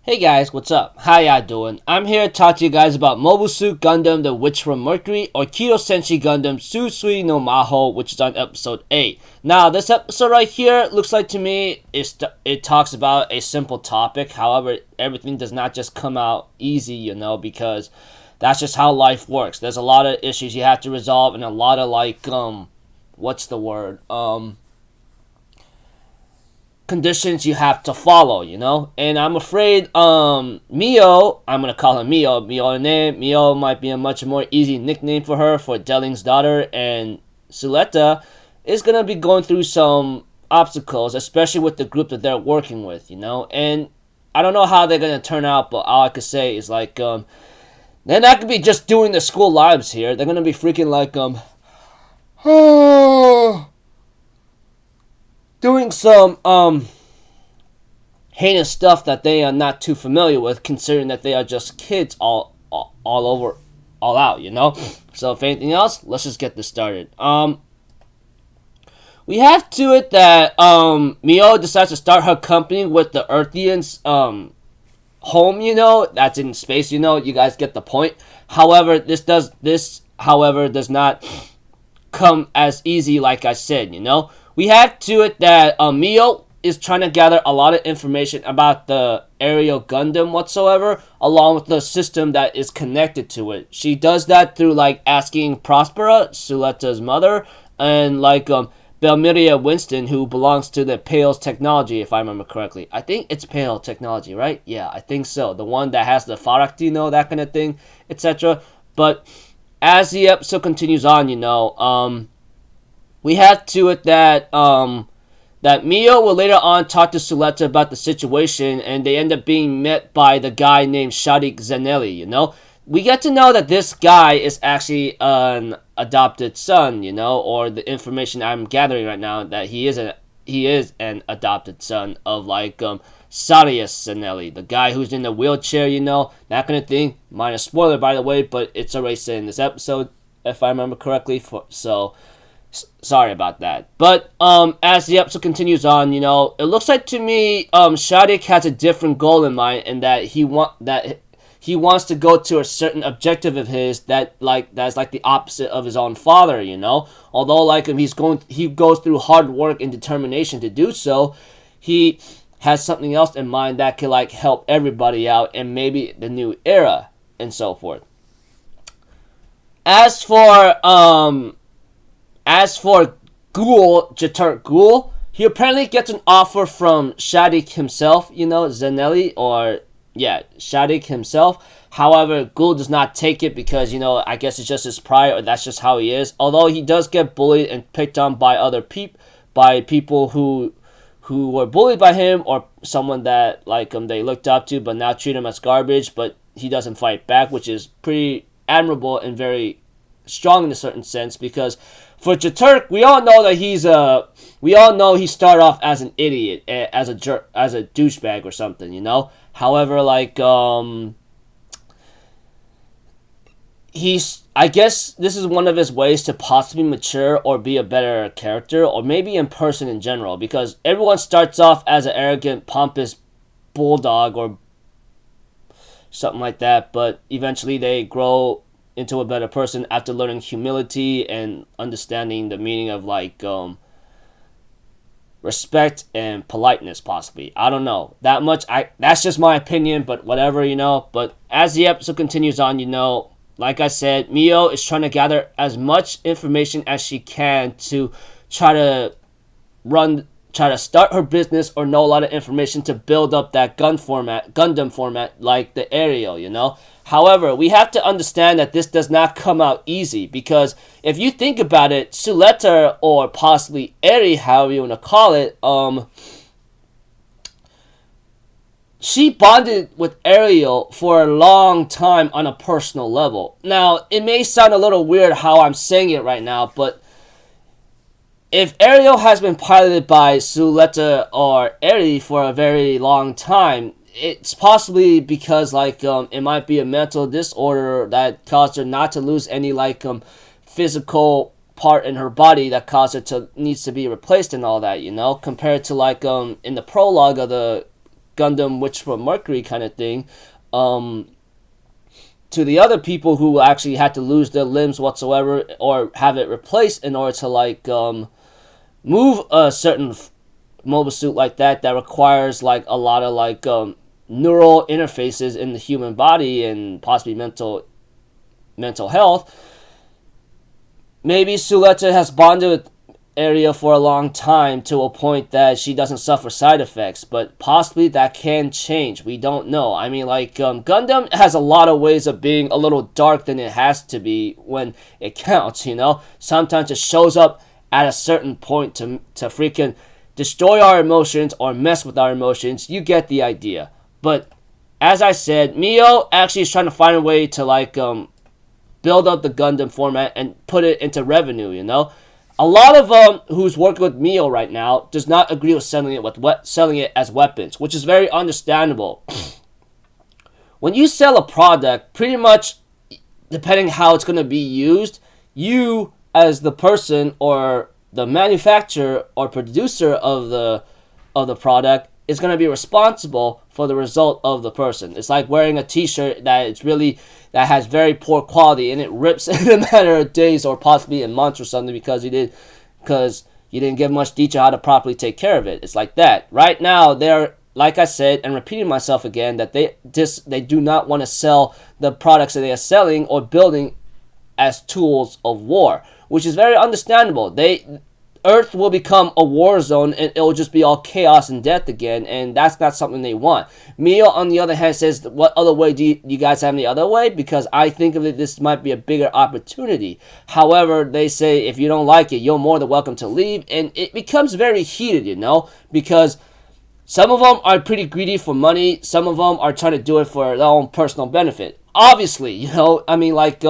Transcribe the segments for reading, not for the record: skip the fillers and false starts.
Hey guys, what's up? How y'all doing? I'm here to talk to you guys about Mobile Suit Gundam The Witch from Mercury, or Keto Senshi Gundam Suit no Maho, which is on episode 8. Now, this episode right here looks like to me it talks about a simple topic. However, everything does not just come out easy, because that's just how life works. There's a lot of issues you have to resolve and a lot of what's the word? Conditions you have to follow, and I'm afraid Mio, I'm gonna call her Mio name. Mio might be a much more easy nickname for her, for Delling's daughter, and Suletta is gonna be going through some obstacles, especially with the group that they're working with, and I don't know how they're gonna turn out, but all I could say is they're not gonna be just doing the school lives here. They're gonna be freaking doing some heinous stuff that they are not too familiar with, considering that they are just kids all out. So if anything else, let's just get this started. We have to it that Mio decides to start her company with the Earthians home, that's in space, you guys get the point. However, this does not come as easy, like I said. We have to it that Mio is trying to gather a lot of information about the aerial Gundam whatsoever, along with the system that is connected to it. She does that through asking Prospera, Suletta's mother, and Belmiria Winston, who belongs to the Pale's technology, if I remember correctly. I think it's Pale technology, right? Yeah, I think so. The one that has the Faraktino, that kind of thing, etc. But as the episode continues on, we have to it that that Mio will later on talk to Suletta about the situation, and they end up being met by the guy named Shadik Zanelli. We get to know that this guy is actually an adopted son, or the information I'm gathering right now, that he is an adopted son of Sarius Zanelli, the guy who's in the wheelchair, that kind of thing. Minor spoiler, by the way, but it's already said in this episode, if I remember correctly. So sorry about that. But as the episode continues on, it looks like to me Shadik has a different goal in mind, and that he wants to go to a certain objective of his that's the opposite of his own father. Although he goes through hard work and determination to do so, he has something else in mind that could help everybody out, and maybe the new era and so forth. As for Ghoul, Jaturk Ghoul, he apparently gets an offer from Shadik himself, Zanelli, Shadik himself. However, Ghoul does not take it because, I guess it's just his pride, or that's just how he is. Although he does get bullied and picked on by by people who were bullied by him, or someone that they looked up to, but now treat him as garbage. But he doesn't fight back, which is pretty admirable and very strong in a certain sense, because for Jaturk, we all know he started off as an idiot, as a jerk, as a douchebag or something, However, I guess this is one of his ways to possibly mature or be a better character, or maybe in person in general, because everyone starts off as an arrogant, pompous bulldog or something like that, but eventually they grow into a better person after learning humility and understanding the meaning of respect and politeness, possibly. I don't know that much. That's just my opinion, but whatever, But as the episode continues on, like I said, Mio is trying to gather as much information as she can to try to start her business, or know a lot of information to build up that Gundam format, like the aerial, However, we have to understand that this does not come out easy, because if you think about it, Suletta, or possibly Eri, however you want to call it, she bonded with Ariel for a long time on a personal level. Now, it may sound a little weird how I'm saying it right now, but if Ariel has been piloted by Suletta or Eri for a very long time, it's possibly because it might be a mental disorder that caused her not to lose any physical part in her body that caused her to needs to be replaced and all that, compared to in the prologue of the Gundam Witch from Mercury kind of thing, to the other people who actually had to lose their limbs whatsoever or have it replaced in order to like move a certain mobile suit like that requires like a lot of like neural interfaces in the human body and possibly mental health. Maybe Suletta has bonded with Area for a long time to a point that she doesn't suffer side effects, but possibly that can change. We don't know. I mean, like, Gundam has a lot of ways of being a little dark than it has to be when it counts, you know? Sometimes it shows up at a certain point to freaking destroy our emotions or mess with our emotions. You get the idea. But, as I said, Mio actually is trying to find a way to, like, build up the Gundam format and put it into revenue, you know? A lot of who's working with Mio right now does not agree with selling it as weapons, which is very understandable. When you sell a product, pretty much depending how it's going to be used, you as the person or the manufacturer or producer of the product is going to be responsible for the result of the person. It's like wearing a t-shirt that has very poor quality and it rips in a matter of days or possibly in months or something because you didn't give much detail how to properly take care of it. It's like that. Right now, they're, like I said, and repeating myself again, that they do not want to sell the products that they are selling or building as tools of war, which is very understandable. Earth will become a war zone and it'll just be all chaos and death again, and that's not something they want. Mio, on the other hand, says, what other way do you guys have any other way? Because I think of it, this might be a bigger opportunity. However, they say if you don't like it, you're more than welcome to leave, and it becomes very heated, you know, because some of them are pretty greedy for money, some of them are trying to do it for their own personal benefit. Obviously, you know, I mean, like,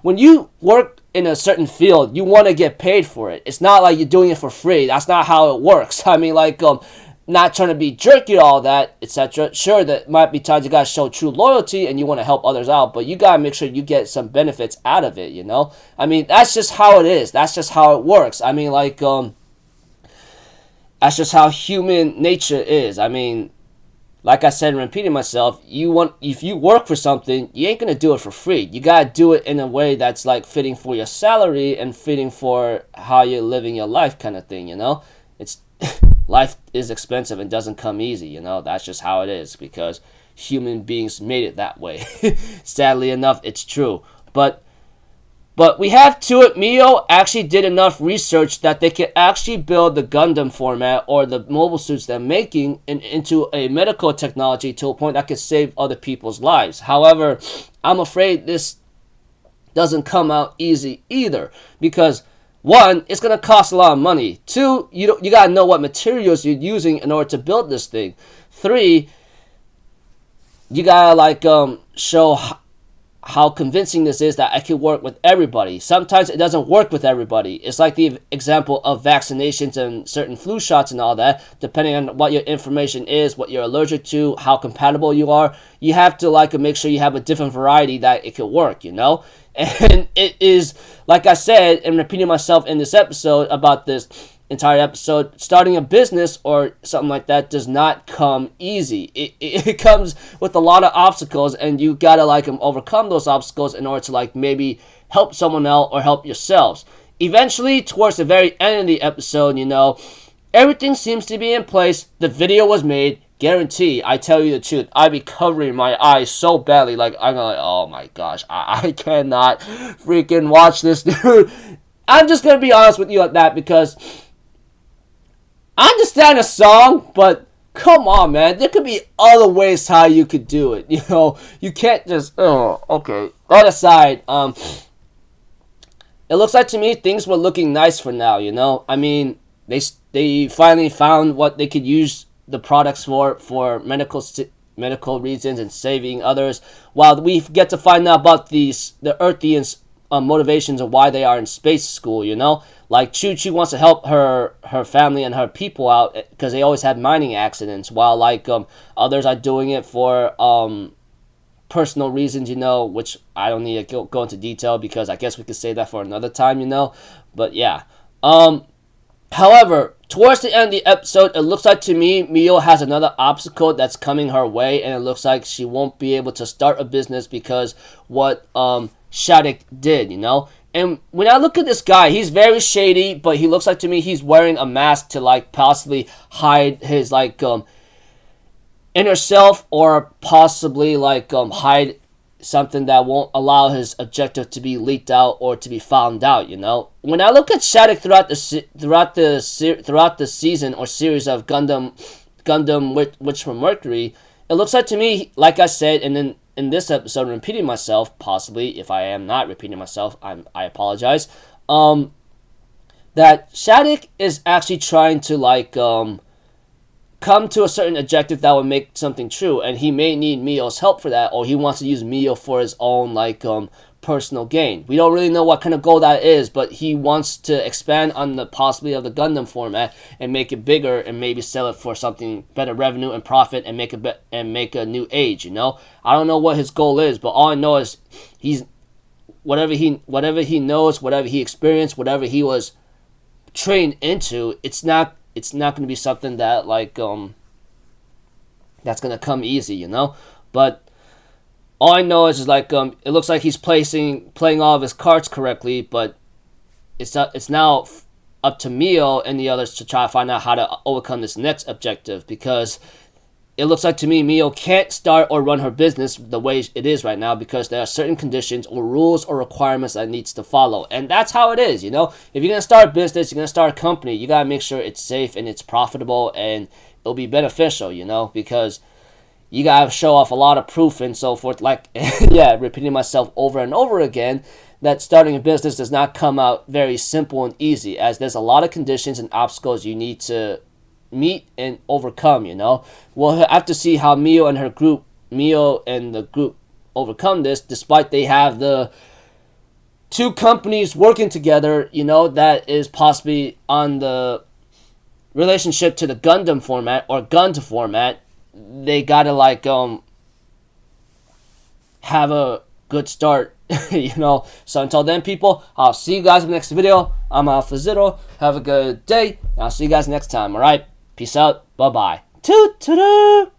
when you work in a certain field, you want to get paid for it. It's not like you're doing it for free. That's not how it works. I mean, like, not trying to be jerky or all that, etc. Sure, that might be times you gotta show true loyalty and you want to help others out, but you gotta make sure you get some benefits out of it, you know? I mean, that's just how it is. That's just how it works. I mean, like, that's just how human nature is. I mean, like I said and repeating myself, if you work for something, you ain't gonna do it for free. You gotta do it in a way that's like fitting for your salary and fitting for how you're living your life kind of thing, you know? It's life is expensive and doesn't come easy, you know? That's just how it is because human beings made it that way. Sadly enough, it's true. But we have to it, Mio actually did enough research that they could actually build the Gundam format or the mobile suits they're making into a medical technology to a point that could save other people's lives. However, I'm afraid this doesn't come out easy either because, one, it's going to cost a lot of money. Two, you got to know what materials you're using in order to build this thing. Three, you got to like show how convincing this is that I can work with everybody. Sometimes it doesn't work with everybody. It's like the example of vaccinations and certain flu shots and all that. Depending on what your information is, what you're allergic to, how compatible you are, you have to like make sure you have a different variety that it can work, you know? And it is, like I said, and repeating myself in this episode about this entire episode, starting a business or something like that does not come easy. It comes with a lot of obstacles, and you gotta like overcome those obstacles in order to like maybe help someone else or help yourselves. Eventually, towards the very end of the episode, you know, everything seems to be in place. The video was made. Guarantee, I tell you the truth, I'd be covering my eyes so badly, like I'm like, oh my gosh, I cannot freaking watch this, dude. I'm just gonna be honest with you at that because I understand a song, but come on, man. There could be other ways how you could do it. You know, you can't just, okay. That aside, it looks like to me things were looking nice for now, you know? I mean, they finally found what they could use the products for medical reasons and saving others, while we get to find out about the Earthians' motivations of why they are in space school, you know? Like, Choo-Choo wants to help her family and her people out because they always have mining accidents, while, like, others are doing it for personal reasons, you know, which I don't need to go into detail because I guess we could say that for another time, you know? But, yeah. However, towards the end of the episode, it looks like to me Mio has another obstacle that's coming her way, and it looks like she won't be able to start a business because what Shattuck did, you know. And when I look at this guy, he's very shady, but he looks like to me he's wearing a mask to like possibly hide his like inner self, or possibly like hide something that won't allow his objective to be leaked out or to be found out, you know. When I look at Shattuck throughout the season or series of Gundam Witch from Mercury, it looks like to me, like I said, and then in this episode, I'm repeating myself, possibly. If I am not repeating myself, I apologize. That Shattuck is actually trying to like come to a certain objective that would make something true, and he may need Mio's help for that, or he wants to use Mio for his own like personal gain. We don't really know what kind of goal that is, but he wants to expand on the possibility of the Gundam format and make it bigger, and maybe sell it for something better revenue and profit, and make a new age, you know. I don't know what his goal is, but all I know is he's whatever he knows, whatever he experienced, whatever he was trained into, it's not going to be something that like that's going to come easy, you know. But all I know is like it looks like he's playing all of his cards correctly, but it's now up to Mio and the others to try to find out how to overcome this next objective, because it looks like to me Mio can't start or run her business the way it is right now, because there are certain conditions or rules or requirements that needs to follow. And that's how it is, you know. If you're going to start a business, you're going to start a company, you got to make sure it's safe and it's profitable and it'll be beneficial, you know, because you got to show off a lot of proof and so forth. Like, yeah, repeating myself over and over again, that starting a business does not come out very simple and easy, as there's a lot of conditions and obstacles you need to meet and overcome, you know. We'll have to see how Mio and the group overcome this, despite they have the two companies working together, you know, that is possibly on the relationship to the Gundam format or Gundam format. They gotta like have a good start, you know. So until then, people, I'll see you guys in the next video. I'm Alpha Zero. Have a good day. I'll see you guys next time. All right. Peace out. Bye bye. Toot toot.